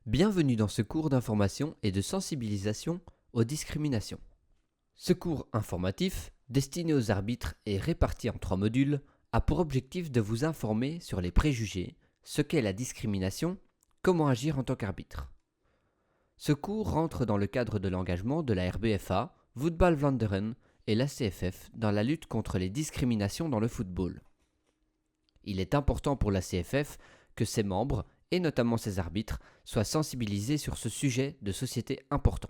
Bienvenue dans ce cours d'information et de sensibilisation aux discriminations. Ce cours informatif, destiné aux arbitres et réparti en 3 modules, a pour objectif de vous informer sur les préjugés, ce qu'est la discrimination, comment agir en tant qu'arbitre. Ce cours rentre dans le cadre de l'engagement de la RBFA, Voetbal-Vlaanderen et la CFF dans la lutte contre les discriminations dans le football. Il est important pour la CFF que ses membres, et notamment ses arbitres, soient sensibilisés sur ce sujet de société important.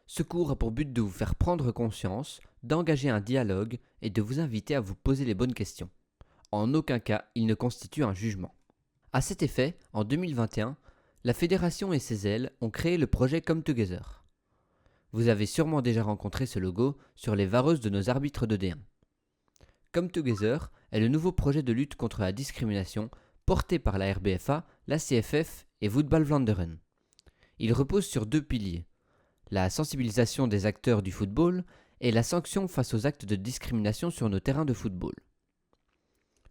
Ce cours a pour but de vous faire prendre conscience, d'engager un dialogue et de vous inviter à vous poser les bonnes questions. En aucun cas, il ne constitue un jugement. À cet effet, en 2021, la Fédération et ses ailes ont créé le projet Come Together. Vous avez sûrement déjà rencontré ce logo sur les vareuses de nos arbitres de D1. Come Together est le nouveau projet de lutte contre la discrimination porté par la RBFA, la CFF et Voetbal-Vlaanderen. Il repose sur 2 piliers, la sensibilisation des acteurs du football et la sanction face aux actes de discrimination sur nos terrains de football.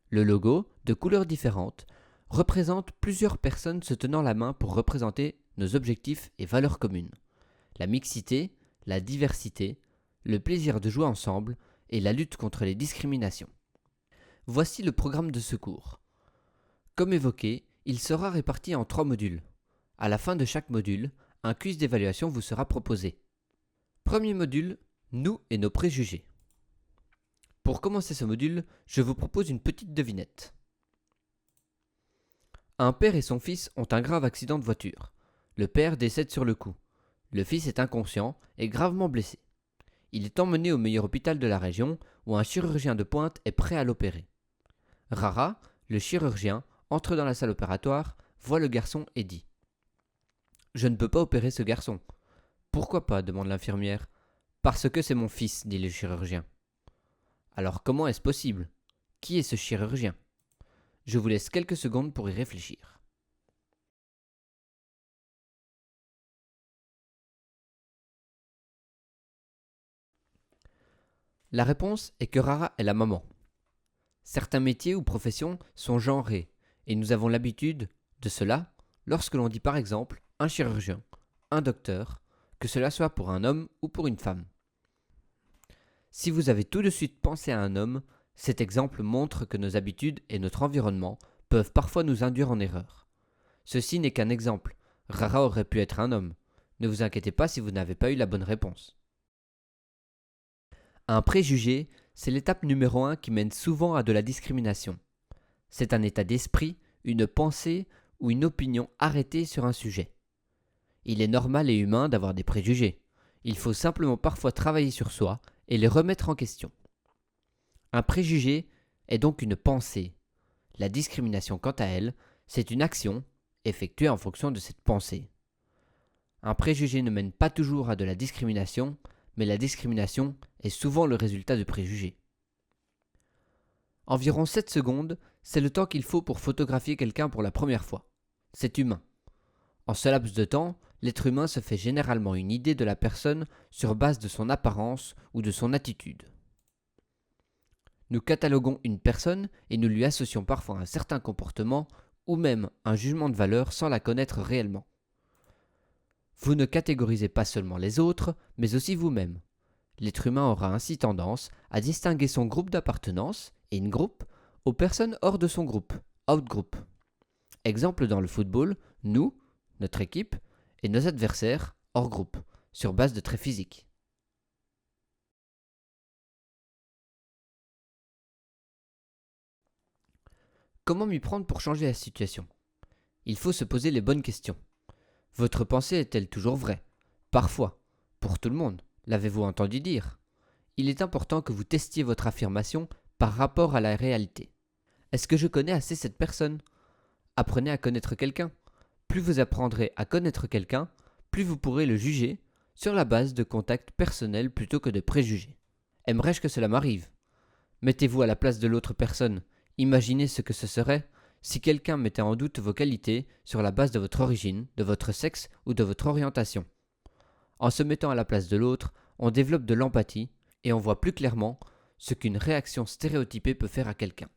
Le logo, de couleurs différentes, représente plusieurs personnes se tenant la main pour représenter nos objectifs et valeurs communes. La mixité, la diversité, le plaisir de jouer ensemble et la lutte contre les discriminations. Voici le programme de ce cours. Comme évoqué, il sera réparti en 3 modules. À la fin de chaque module, un quiz d'évaluation vous sera proposé. Premier module, nous et nos préjugés. Pour commencer ce module, je vous propose une petite devinette. Un père et son fils ont un grave accident de voiture. Le père décède sur le coup. Le fils est inconscient et gravement blessé. Il est emmené au meilleur hôpital de la région où un chirurgien de pointe est prêt à l'opérer. Rara, le chirurgien, entre dans la salle opératoire, voit le garçon et dit « Je ne peux pas opérer ce garçon. »« Pourquoi pas ?» demande l'infirmière. « Parce que c'est mon fils, dit le chirurgien. »« Alors comment est-ce possible ? Qui est ce chirurgien ? » Je vous laisse quelques secondes pour y réfléchir. La réponse est que Rara est la maman. Certains métiers ou professions sont genrés, et nous avons l'habitude de cela lorsque l'on dit par exemple un chirurgien, un docteur, que cela soit pour un homme ou pour une femme. Si vous avez tout de suite pensé à un homme, cet exemple montre que nos habitudes et notre environnement peuvent parfois nous induire en erreur. Ceci n'est qu'un exemple, Rara aurait pu être un homme. Ne vous inquiétez pas si vous n'avez pas eu la bonne réponse. Un préjugé, c'est l'étape numéro 1 qui mène souvent à de la discrimination. C'est un état d'esprit, une pensée ou une opinion arrêtée sur un sujet. Il est normal et humain d'avoir des préjugés. Il faut simplement parfois travailler sur soi et les remettre en question. Un préjugé est donc une pensée. La discrimination, quant à elle, c'est une action effectuée en fonction de cette pensée. Un préjugé ne mène pas toujours à de la discrimination, mais la discrimination est souvent le résultat de préjugés. Environ 7 secondes, c'est le temps qu'il faut pour photographier quelqu'un pour la première fois. C'est humain. En ce laps de temps, l'être humain se fait généralement une idée de la personne sur base de son apparence ou de son attitude. Nous cataloguons une personne et nous lui associons parfois un certain comportement ou même un jugement de valeur sans la connaître réellement. Vous ne catégorisez pas seulement les autres, mais aussi vous-même. L'être humain aura ainsi tendance à distinguer son groupe d'appartenance, in-group, aux personnes hors de son groupe, out-group. Exemple dans le football, nous, notre équipe, et nos adversaires, hors groupe, sur base de traits physiques. Comment m'y prendre pour changer la situation ? Il faut se poser les bonnes questions. Votre pensée est-elle toujours vraie ? Parfois. Pour tout le monde. L'avez-vous entendu dire ? Il est important que vous testiez votre affirmation par rapport à la réalité. Est-ce que je connais assez cette personne ? Apprenez à connaître quelqu'un. Plus vous apprendrez à connaître quelqu'un, plus vous pourrez le juger sur la base de contacts personnels plutôt que de préjugés. Aimerais-je que cela m'arrive ? Mettez-vous à la place de l'autre personne. Imaginez ce que ce serait si quelqu'un mettait en doute vos qualités sur la base de votre origine, de votre sexe ou de votre orientation. En se mettant à la place de l'autre, on développe de l'empathie et on voit plus clairement ce qu'une réaction stéréotypée peut faire à quelqu'un.